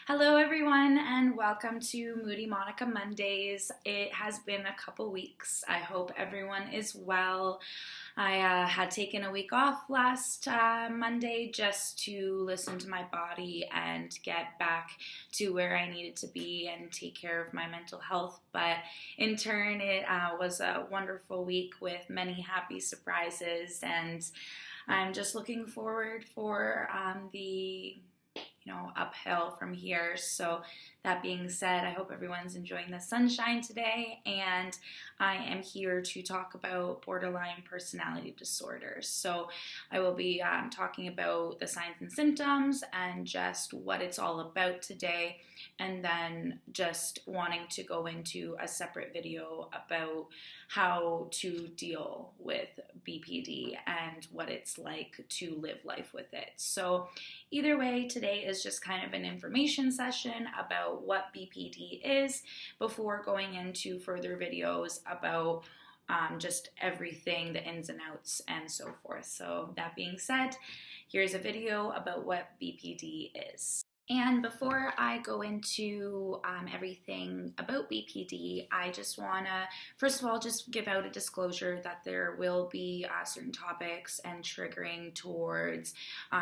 Hello, everyone, and welcome to Moody Monica Mondays. It has been a couple weeks. I hope everyone is well. I had taken a week off last Monday just to listen to my body and get back to where I needed to be and take care of my mental health. But in turn, it was a wonderful week with many happy surprises, and I'm just looking forward for the uphill from here. So that being said, I hope everyone's enjoying the sunshine today, and I am here to talk about borderline personality disorders. So I will be talking about the signs and symptoms and just what it's all about today, and then just wanting to go into a separate video about how to deal with BPD and what it's like to live life with it. So either way, today is just kind of an information session about what BPD is before going into further videos about just everything, the ins and outs, and so forth. So that being said, here's a video about what BPD is. And before I go into everything about BPD, I just want to, first of all, just give out a disclosure that there will be certain topics and triggering towards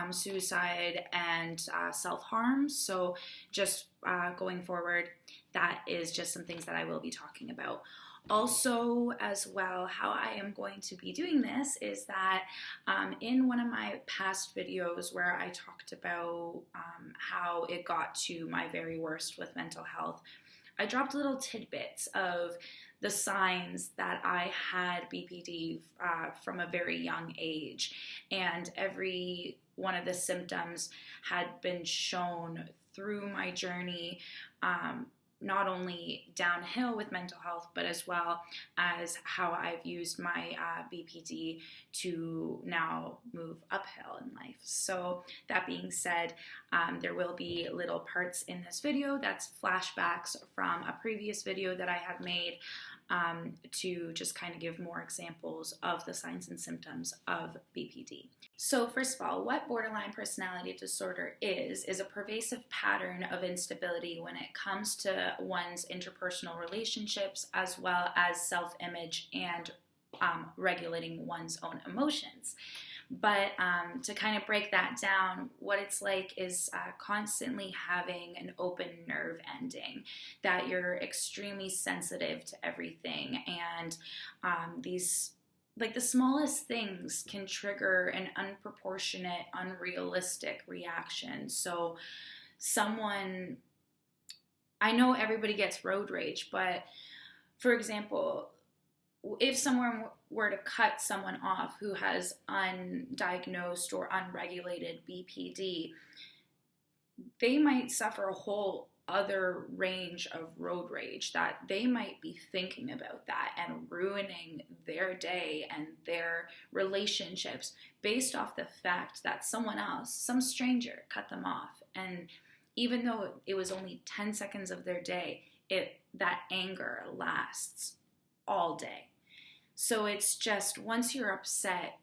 suicide and self-harm. So just going forward, that is just some things that I will be talking about. Also, as well, how I am going to be doing this is that in one of my past videos where I talked about how it got to my very worst with mental health, I dropped little tidbits of the signs that I had BPD from a very young age, and every one of the symptoms had been shown through my journey, not only downhill with mental health, but as well as how I've used my BPD to now move uphill in life. So that being said, there will be little parts in this video that's flashbacks from a previous video that I had made to just kind of give more examples of the signs and symptoms of BPD. So first of all, what borderline personality disorder is a pervasive pattern of instability when it comes to one's interpersonal relationships, as well as self-image and regulating one's own emotions. But to kind of break that down, what it's like is constantly having an open nerve ending, that you're extremely sensitive to everything, and the smallest things can trigger an unproportionate, unrealistic reaction. So I know everybody gets road rage, but for example, if someone were to cut someone off who has undiagnosed or unregulated BPD, they might suffer a whole other range of road rage, that they might be thinking about that and ruining their day and their relationships based off the fact that someone else, some stranger, cut them off. And even though it was only 10 seconds of their day, that anger lasts all day. So it's just, once you're upset,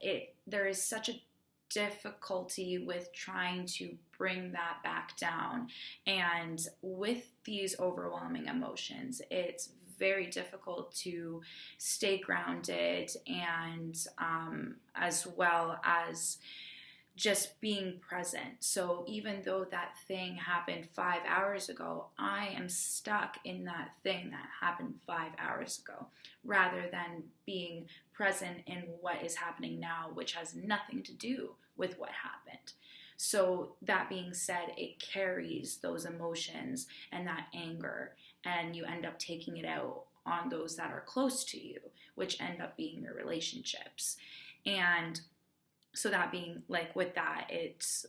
there is such a difficulty with trying to bring that back down. And with these overwhelming emotions, it's very difficult to stay grounded, and as well as just being present. So even though that thing happened 5 hours ago, I am stuck in that thing that happened 5 hours ago, rather than being present in what is happening now, which has nothing to do with what happened. So that being said, it carries those emotions and that anger, and you end up taking it out on those that are close to you, which end up being your relationships. And so that being, like, with that, it's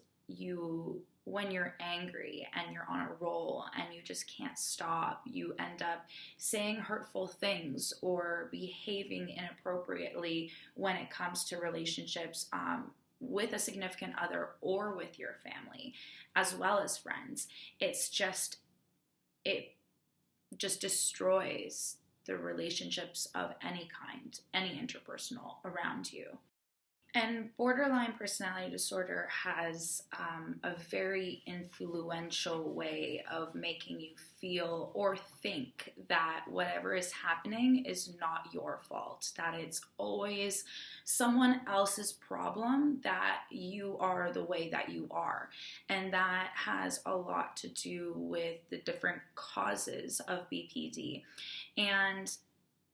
when you're angry and you're on a roll and you just can't stop, you end up saying hurtful things or behaving inappropriately when it comes to relationships with a significant other or with your family, as well as friends. It just destroys the relationships of any kind, any interpersonal around you. And borderline personality disorder has a very influential way of making you feel or think that whatever is happening is not your fault, that it's always someone else's problem that you are the way that you are. And that has a lot to do with the different causes of BPD. And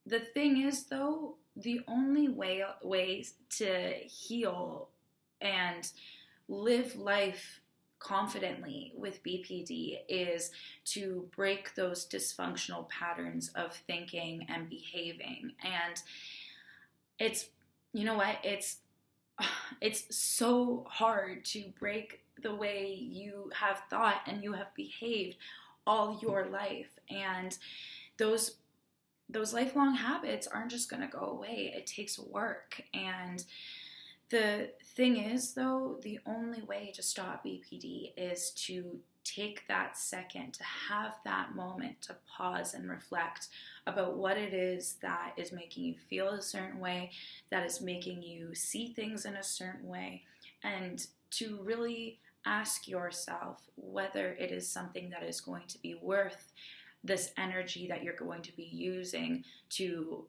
the thing is, though, the only way to heal and live life confidently with BPD is to break those dysfunctional patterns of thinking and behaving. And it's, you know what, it's so hard to break the way you have thought and you have behaved all your life. And those lifelong habits aren't just going to go away. It takes work. And the thing is, though, the only way to stop BPD is to take that second, to have that moment to pause and reflect about what it is that is making you feel a certain way, that is making you see things in a certain way, and to really ask yourself whether it is something that is going to be worth this energy that you're going to be using to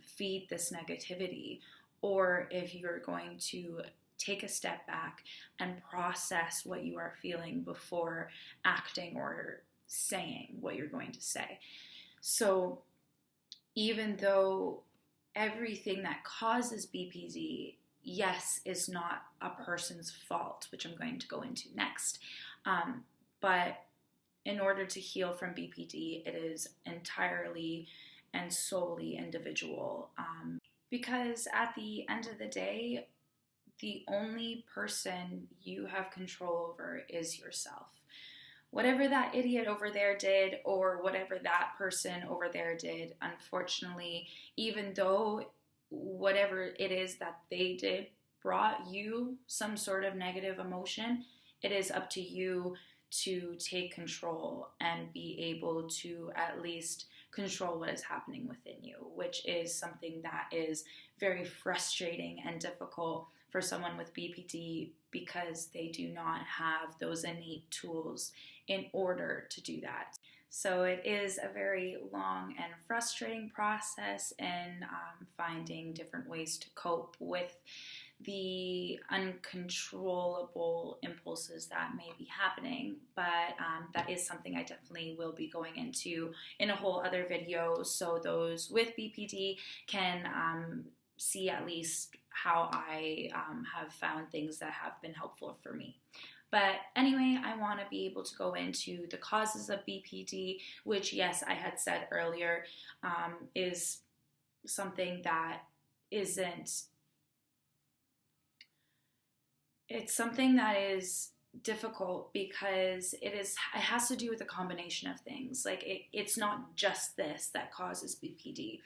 feed this negativity, or if you're going to take a step back and process what you are feeling before acting or saying what you're going to say. So even though everything that causes BPD, yes, is not a person's fault, which I'm going to go into next, but in order to heal from BPD, it is entirely and solely individual. Because at the end of the day, the only person you have control over is yourself. Whatever that idiot over there did, or whatever that person over there did, unfortunately, even though whatever it is that they did brought you some sort of negative emotion, it is up to you to take control and be able to at least control what is happening within you, which is something that is very frustrating and difficult for someone with BPD because they do not have those innate tools in order to do that. So it is a very long and frustrating process in finding different ways to cope with the uncontrollable impulses that may be happening, but that is something I definitely will be going into in a whole other video, so those with BPD can see at least how I have found things that have been helpful for me. But anyway, I want to be able to go into the causes of BPD, which, yes, I had said earlier, is something that isn't. It's something that is difficult because it has to do with a combination of things. Like it's not just this that causes BPD.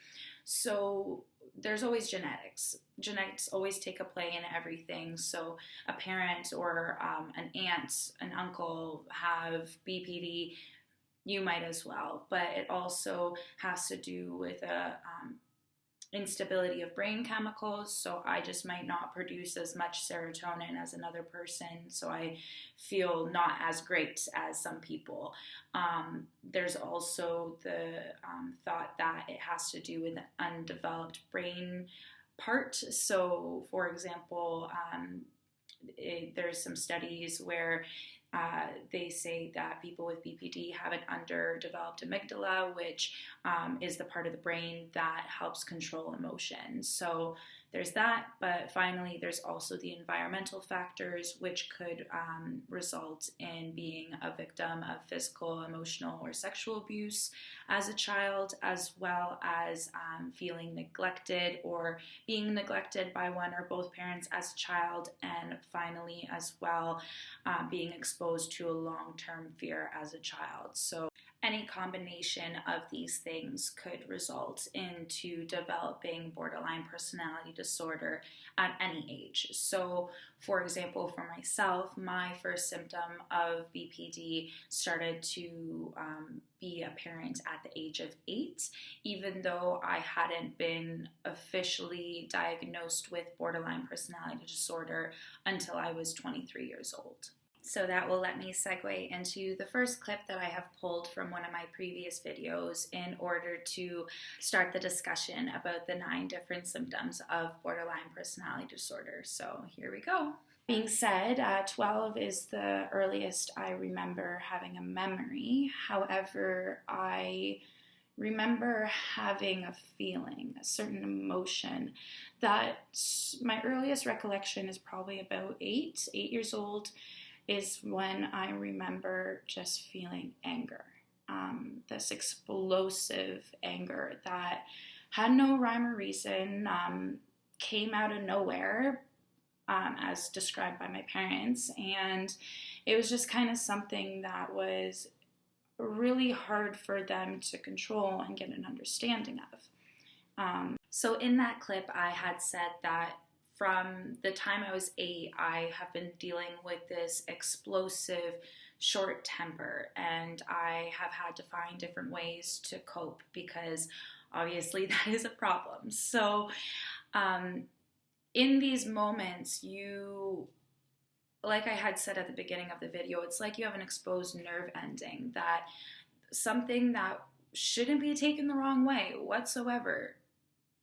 So there's always genetics. Genetics always take a play in everything. So a parent or an aunt, an uncle have BPD, you might as well. But it also has to do with a instability of brain chemicals, so I just might not produce as much serotonin as another person, so I feel not as great as some people. There's also the thought that it has to do with the undeveloped brain part. So for example, there's some studies where they say that people with BPD have an underdeveloped amygdala, which is the part of the brain that helps control emotions. So there's that, but finally there's also the environmental factors, which could result in being a victim of physical, emotional, or sexual abuse as a child, as well as feeling neglected or being neglected by one or both parents as a child, and finally as well being exposed to a long-term fear as a child. So any combination of these things could result into developing borderline personality disorder at any age. So, for example, for myself, my first symptom of BPD started to be apparent at the age of 8, even though I hadn't been officially diagnosed with borderline personality disorder until I was 23 years old. So that will let me segue into the first clip that I have pulled from one of my previous videos in order to start the discussion about the 9 different symptoms of borderline personality disorder. So here we go. Being said, 12 is the earliest I remember having a memory. However, I remember having a feeling, a certain emotion that my earliest recollection is probably about 8 years old. Is when I remember just feeling anger, this explosive anger that had no rhyme or reason, came out of nowhere, as described by my parents, and it was just kind of something that was really hard for them to control and get an understanding of. So in that clip, I had said that from the time I was 8, I have been dealing with this explosive, short temper, and I have had to find different ways to cope because obviously that is a problem. So in these moments, like I had said at the beginning of the video, it's like you have an exposed nerve ending, that something that shouldn't be taken the wrong way whatsoever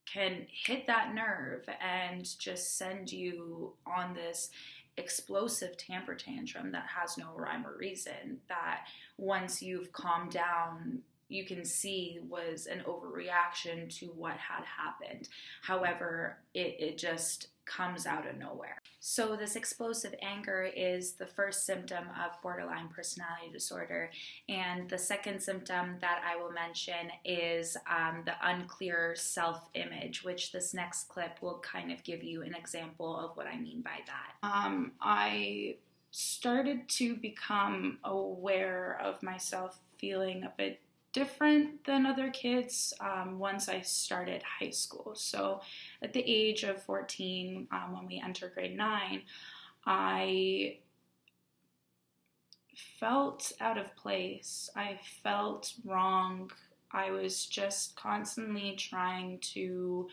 can hit that nerve and just send you on this explosive temper tantrum that has no rhyme or reason, that once you've calmed down, you can see was an overreaction to what had happened. However, it just comes out of nowhere. So this explosive anger is the first symptom of borderline personality disorder. And the second symptom that I will mention is the unclear self-image, which this next clip will kind of give you an example of what I mean by that. I started to become aware of myself feeling a bit different than other kids once I started high school. So at the age of 14, when we enter grade 9, I felt out of place. I felt wrong. I was just constantly trying to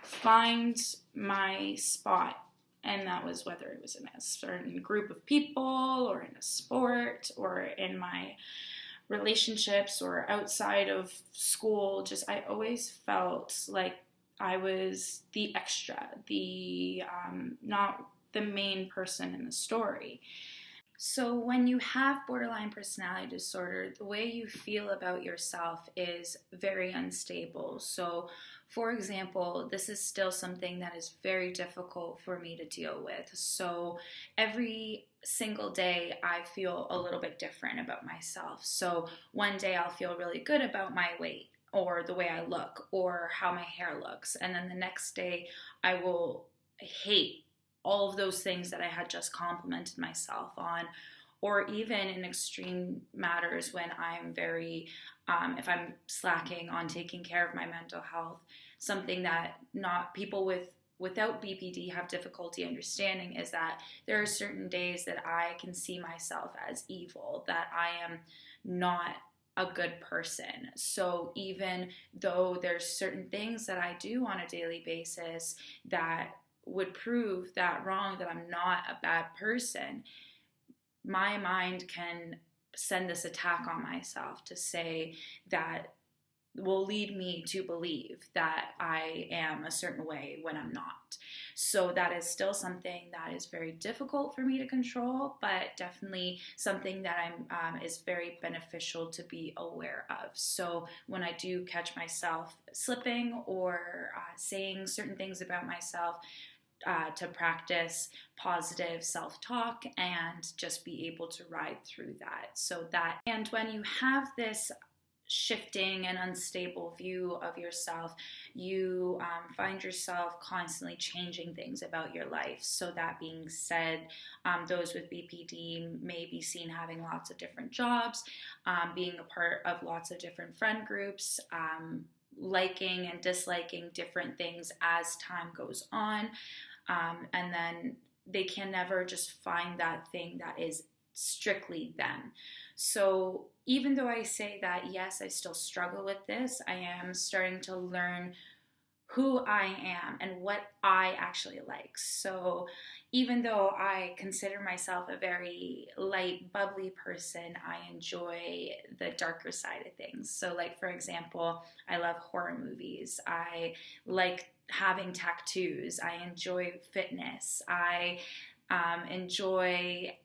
find my spot. And that was whether it was in a certain group of people or in a sport or in my relationships or outside of school. Just I always felt like I was the extra, the not the main person in the story. So when you have borderline personality disorder, the way you feel about yourself is very unstable. So for example, this is still something that is very difficult for me to deal with. So every single day I feel a little bit different about myself. So one day I'll feel really good about my weight or the way I look or how my hair looks. And then the next day I will hate all of those things that I had just complimented myself on. Or even in extreme matters when I'm very, if I'm slacking on taking care of my mental health, something that not people without BPD have difficulty understanding is that there are certain days that I can see myself as evil, that I am not a good person. So even though there's certain things that I do on a daily basis that would prove that wrong, that I'm not a bad person, my mind can send this attack on myself to say that will lead me to believe that I am a certain way when I'm not. So that is still something that is very difficult for me to control, but definitely something that is very beneficial to be aware of. So when I do catch myself slipping or saying certain things about myself, to practice positive self-talk and just be able to ride through that. And when you have this shifting and unstable view of yourself, you find yourself constantly changing things about your life. So that being said, those with BPD may be seen having lots of different jobs, being a part of lots of different friend groups, liking and disliking different things as time goes on, and then they can never just find that thing that is strictly them. So even though I say that, yes, I still struggle with this, I am starting to learn who I am and what I actually like. So even though I consider myself a very light, bubbly person, I enjoy the darker side of things. So like, for example, I love horror movies. I like having tattoos. I enjoy fitness. I enjoy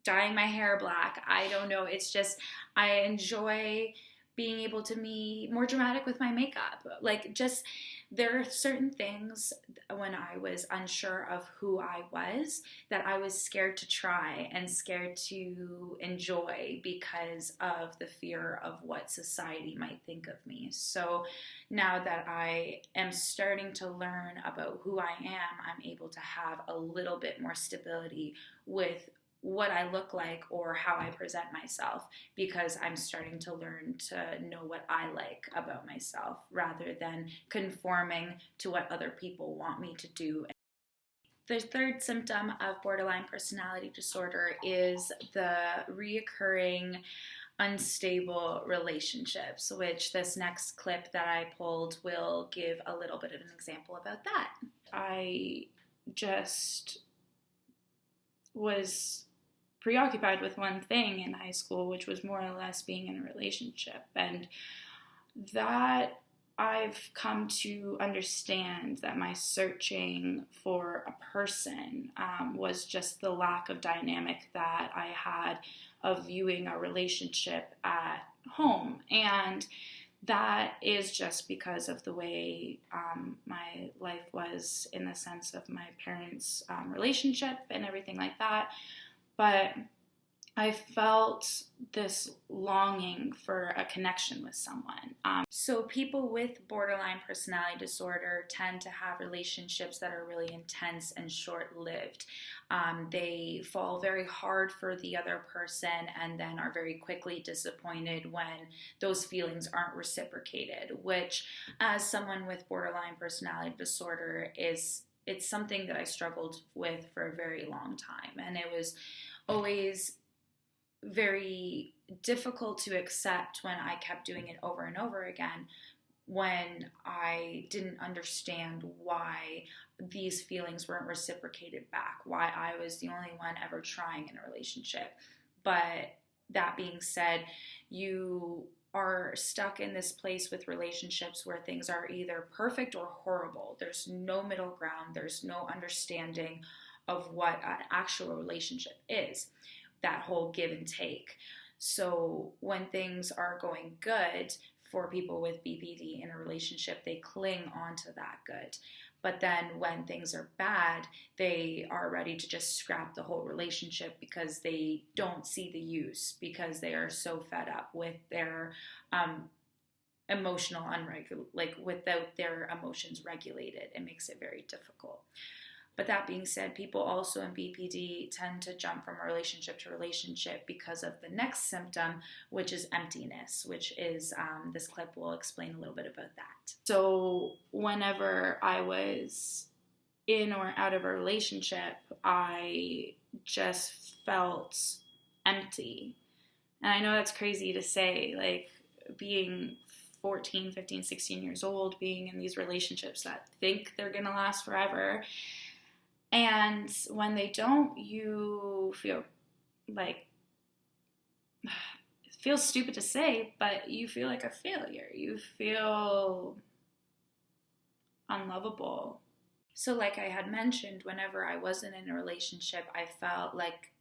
dyeing my hair black. I don't know. It's just, I enjoy being able to be more dramatic with my makeup. Like, just, there are certain things when I was unsure of who I was that I was scared to try and scared to enjoy because of the fear of what society might think of me. So now that I am starting to learn about who I am, I'm able to have a little bit more stability with what I look like or how I present myself, because I'm starting to learn to know what I like about myself rather than conforming to what other people want me to do. The third symptom of borderline personality disorder is the reoccurring unstable relationships, which this next clip that I pulled will give a little bit of an example about that. I just was preoccupied with one thing in high school, which was more or less being in a relationship. And that I've come to understand that my searching for a person was just the lack of dynamic that I had of viewing a relationship at home. And that is just because of the way my life was, in the sense of my parents' relationship and everything like that. But I felt this longing for a connection with someone. So people with borderline personality disorder tend to have relationships that are really intense and short-lived. They fall very hard for the other person and then are very quickly disappointed when those feelings aren't reciprocated, which, as someone with borderline personality disorder, it's something that I struggled with for a very long time. And it was always very difficult to accept when I kept doing it over and over again, when I didn't understand why these feelings weren't reciprocated back, why I was the only one ever trying in a relationship. But that being said, you are stuck in this place with relationships where things are either perfect or horrible. There's no middle ground. There's no understanding of what an actual relationship is, that whole give and take. So when things are going good for people with BPD in a relationship, they cling onto that good. But then when things are bad, they are ready to just scrap the whole relationship because they don't see the use, because they are so fed up with their emotional without their emotions regulated. It makes it very difficult. But that being said, people also in BPD tend to jump from relationship to relationship because of the next symptom, which is emptiness, which is, this clip will explain a little bit about that. So whenever I was in or out of a relationship, I just felt empty. And I know that's crazy to say, like, being 14, 15, 16 years old, being in these relationships that think they're going to last forever. And when they don't, you feel like, it feels stupid to say, but you feel like a failure. You feel unlovable. So like I had mentioned, whenever I wasn't in a relationship, I felt like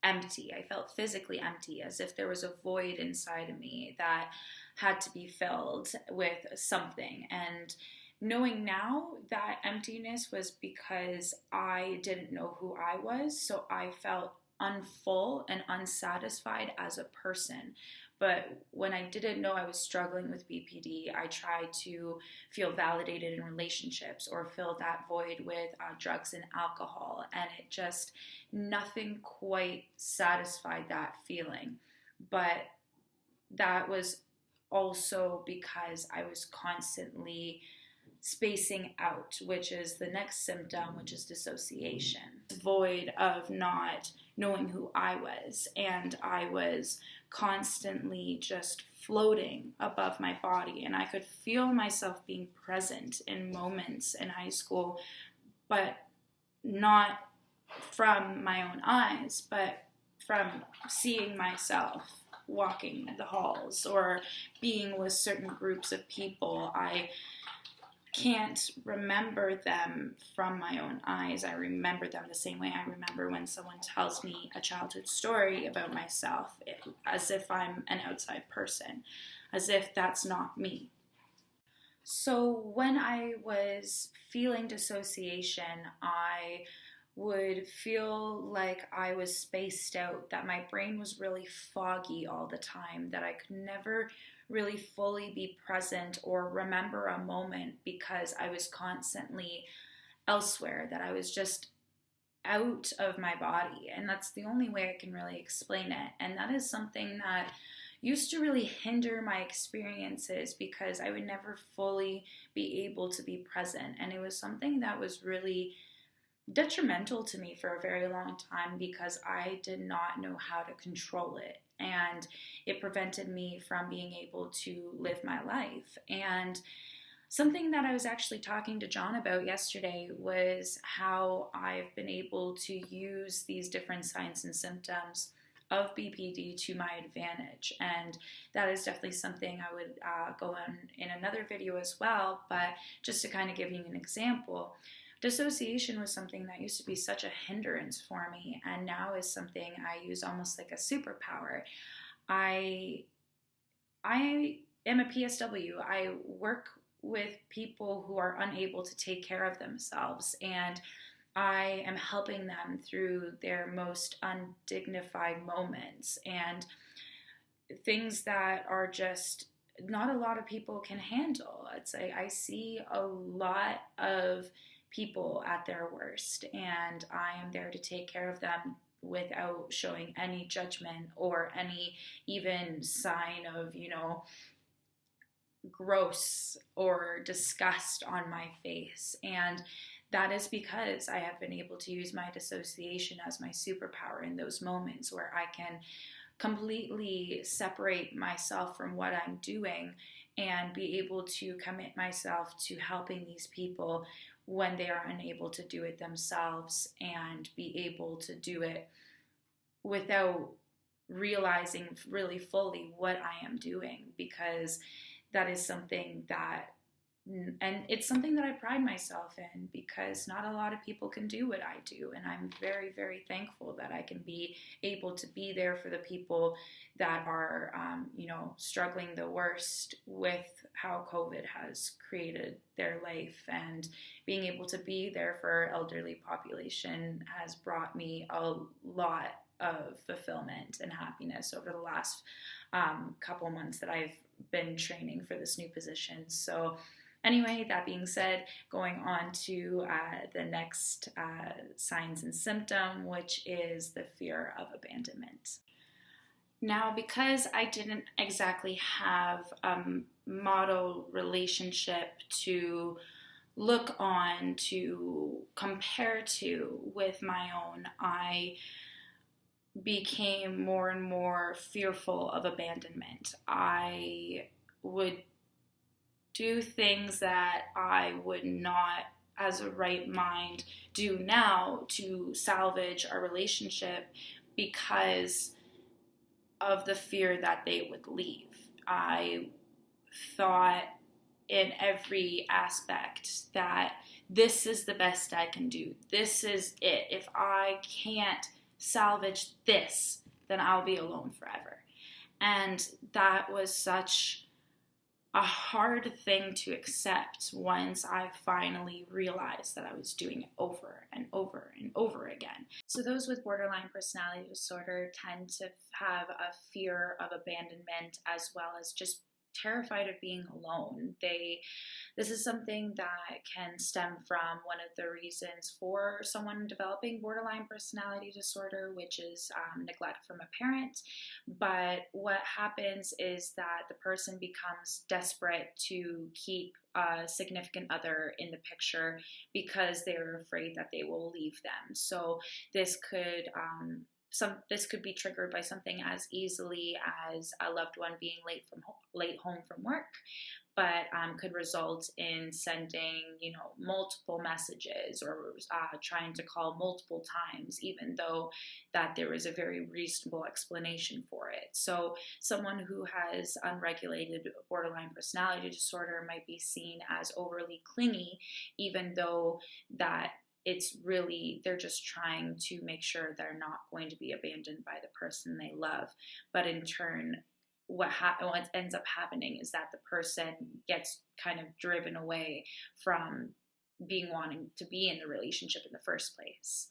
empty. I felt physically empty, as if there was a void inside of me that had to be filled with something. And knowing now that emptiness was because I didn't know who I was, so I felt unfull and unsatisfied as a person. But when I didn't know I was struggling with BPD, I tried to feel validated in relationships or fill that void with drugs and alcohol. And it just, nothing quite satisfied that feeling. But that was also because I was constantly spacing out, which is the next symptom, which is dissociation. Void of not knowing who I was, and I was constantly just floating above my body, and I could feel myself being present in moments in high school, but not from my own eyes, but from seeing myself walking the halls or being with certain groups of people. I can't remember them from my own eyes. I remember them the same way I remember when someone tells me a childhood story about myself, as if I'm an outside person, as if that's not me. So when I was feeling dissociation, I would feel like I was spaced out, that my brain was really foggy all the time, that I could never really fully be present or remember a moment because I was constantly elsewhere, that I was just out of my body. And that's the only way I can really explain it. And that is something that used to really hinder my experiences because I would never fully be able to be present. And it was something that was really detrimental to me for a very long time because I did not know how to control it, and it prevented me from being able to live my life. And something that I was actually talking to John about yesterday was how I've been able to use these different signs and symptoms of BPD to my advantage, and that is definitely something I would go on in another video as well. But just to kind of give you an example, dissociation was something that used to be such a hindrance for me, and now is something I use almost like a superpower. I am a PSW. I work with people who are unable to take care of themselves, and I am helping them through their most undignified moments and things that are just not a lot of people can handle. It's like I see a lot of people at their worst, and I am there to take care of them without showing any judgment or any even sign of, gross or disgust on my face. And that is because I have been able to use my dissociation as my superpower in those moments where I can completely separate myself from what I'm doing and be able to commit myself to helping these people when they are unable to do it themselves, and be able to do it without realizing really fully what I am doing, because that is something that, and it's something that I pride myself in, because not a lot of people can do what I do, and I'm very, very thankful that I can be able to be there for the people that are, struggling the worst with how COVID has created their life. And being able to be there for our elderly population has brought me a lot of fulfillment and happiness over the last couple months that I've been training for this new position. So anyway, that being said, going on to the next signs and symptom, which is the fear of abandonment. Now, because I didn't exactly have a model relationship to look on, to compare to with my own, I became more and more fearful of abandonment. I would do things that I would not, as a right mind, do now to salvage our relationship because of the fear that they would leave. I thought in every aspect that this is the best I can do. This is it. If I can't salvage this, then I'll be alone forever. And that was such a hard thing to accept once I finally realized that I was doing it over and over and over again. So those with borderline personality disorder tend to have a fear of abandonment, as well as just terrified of being alone. This is something that can stem from one of the reasons for someone developing borderline personality disorder, which is neglect from a parent. But what happens is that the person becomes desperate to keep a significant other in the picture because they're afraid that they will leave them. So this could be triggered by something as easily as a loved one being late home from work, but could result in sending, multiple messages or trying to call multiple times, even though that there is a very reasonable explanation for it. So someone who has unregulated borderline personality disorder might be seen as overly clingy, even though that they're just trying to make sure they're not going to be abandoned by the person they love. But in turn, what ends up happening is that the person gets kind of driven away from wanting to be in the relationship in the first place.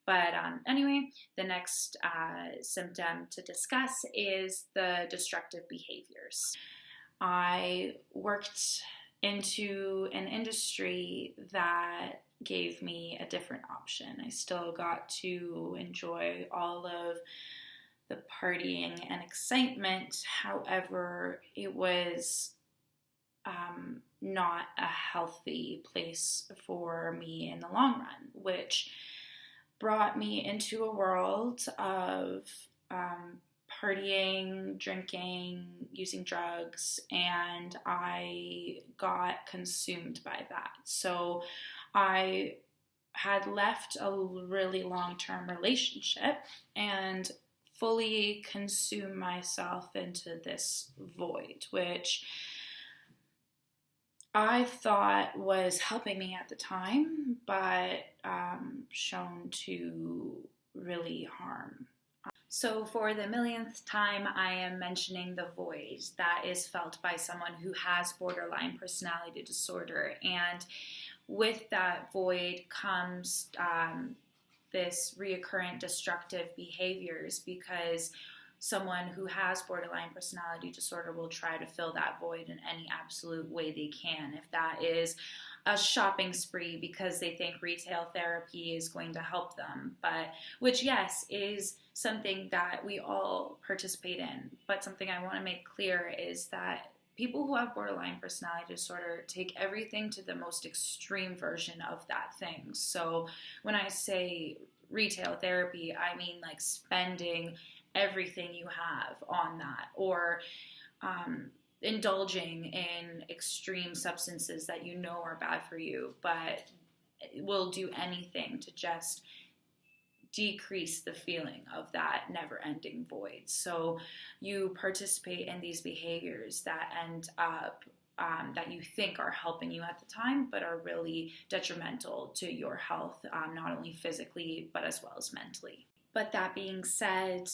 But anyway, the next symptom to discuss is the destructive behaviors. I worked into an industry that gave me a different option. I still got to enjoy all of the partying and excitement. However, it was not a healthy place for me in the long run, which brought me into a world of partying, drinking, using drugs, and I got consumed by that. So I had left a really long-term relationship and fully consumed myself into this void, which I thought was helping me at the time, but shown to really harm. So for the millionth time, I am mentioning the void that is felt by someone who has borderline personality disorder. And with that void comes this reoccurrent destructive behaviors, because someone who has borderline personality disorder will try to fill that void in any absolute way they can. If that is a shopping spree because they think retail therapy is going to help them, which yes, is something that we all participate in. But something I want to make clear is that people who have borderline personality disorder take everything to the most extreme version of that thing. So when I say retail therapy, I mean like spending everything you have on that, or indulging in extreme substances that you know are bad for you, but will do anything to just decrease the feeling of that never-ending void. So you participate in these behaviors that end up that you think are helping you at the time, but are really detrimental to your health, not only physically, but as well as mentally. But that being said,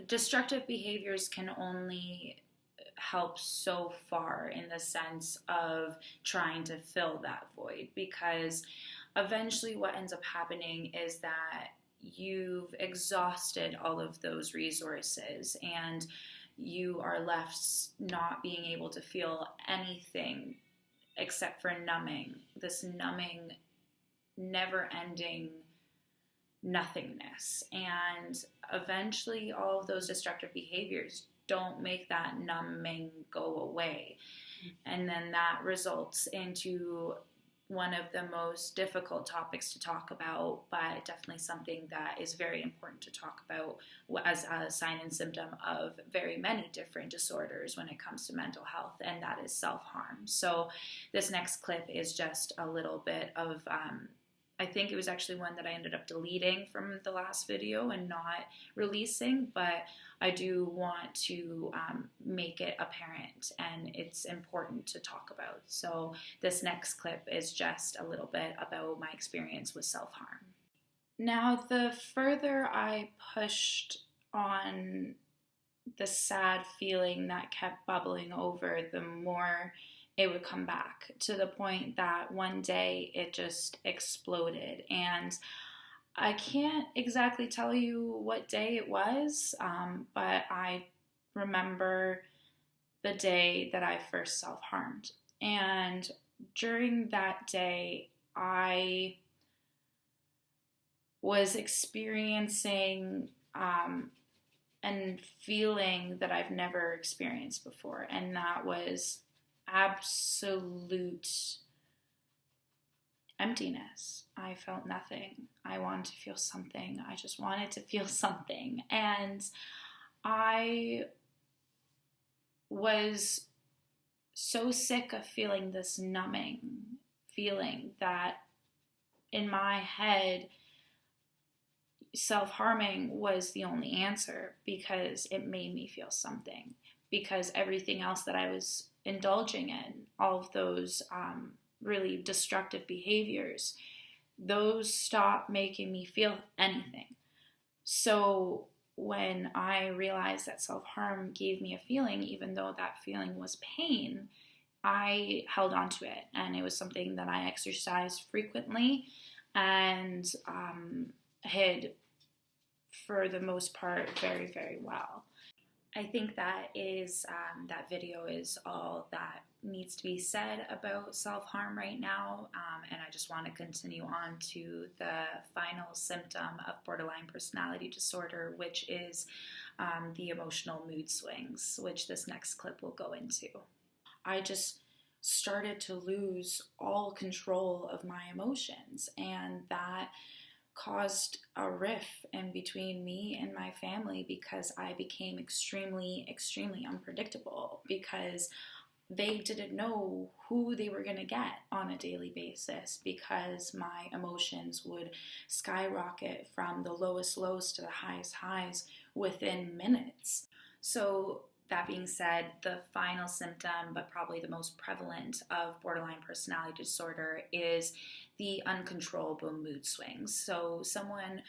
destructive behaviors can only help so far in the sense of trying to fill that void, because eventually what ends up happening is that you've exhausted all of those resources and you are left not being able to feel anything except for this numbing, never-ending nothingness. And eventually all of those destructive behaviors don't make that numbing go away. And then that results into one of the most difficult topics to talk about, but definitely something that is very important to talk about as a sign and symptom of very many different disorders when it comes to mental health, and that is self-harm. So this next clip is just a little bit of I think it was actually one that I ended up deleting from the last video and not releasing, but I do want to make it apparent, and it's important to talk about. So this next clip is just a little bit about my experience with self-harm. Now, the further I pushed on the sad feeling that kept bubbling over, the more it would come back, to the point that one day it just exploded. And I can't exactly tell you what day it was, but I remember the day that I first self-harmed. And during that day, I was experiencing and feeling that I've never experienced before, and that was absolute emptiness. I felt nothing. I wanted to feel something. I just wanted to feel something. And I was so sick of feeling this numbing feeling that in my head, self-harming was the only answer, because it made me feel something. Because everything else that I was indulging in, all of those really destructive behaviors, those stopped making me feel anything. So when I realized that self-harm gave me a feeling, even though that feeling was pain, I held on to it, and it was something that I exercised frequently and hid, for the most part, very, very well. I think that video is all that needs to be said about self-harm right now, and I just want to continue on to the final symptom of borderline personality disorder, which is the emotional mood swings, which this next clip will go into. I just started to lose all control of my emotions, and that caused a rift in between me and my family, because I became extremely, extremely unpredictable, because they didn't know who they were going to get on a daily basis, because my emotions would skyrocket from the lowest lows to the highest highs within minutes. So that being said, the final symptom, but probably the most prevalent, of borderline personality disorder is the uncontrollable mood swings. So someone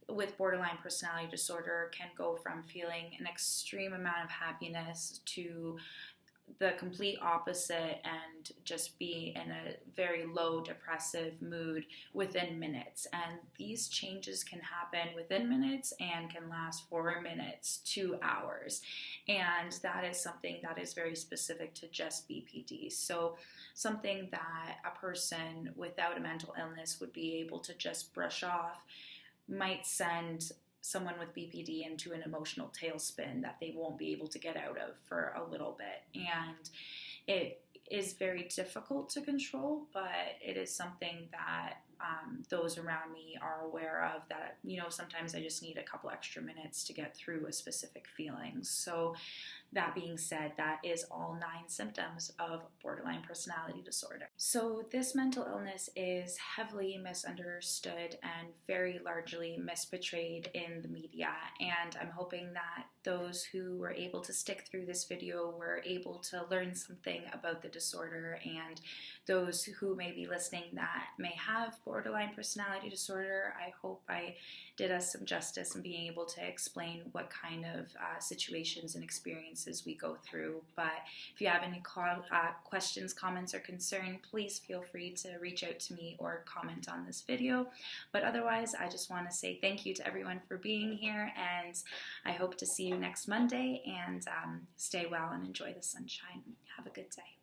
with borderline personality disorder can go from feeling an extreme amount of happiness to the complete opposite, and just be in a very low depressive mood within minutes. And these changes can happen within minutes and can last 4 minutes, 2 hours. And that is something that is very specific to just BPD. So something that a person without a mental illness would be able to just brush off might send someone with BPD into an emotional tailspin that they won't be able to get out of for a little bit. And it is very difficult to control, but it is something that those around me are aware of, that, sometimes I just need a couple extra minutes to get through a specific feeling. So that being said, that is all 9 symptoms of borderline personality disorder. So this mental illness is heavily misunderstood and very largely misportrayed in the media, and I'm hoping that those who were able to stick through this video were able to learn something about the disorder, and those who may be listening that may have borderline personality disorder, I hope I did us some justice in being able to explain what kind of situations and experiences we go through. But if you have any questions, comments, or concern, please feel free to reach out to me or comment on this video. But otherwise, I just want to say thank you to everyone for being here, and I hope to see you next Monday, and stay well and enjoy the sunshine. Have a good day.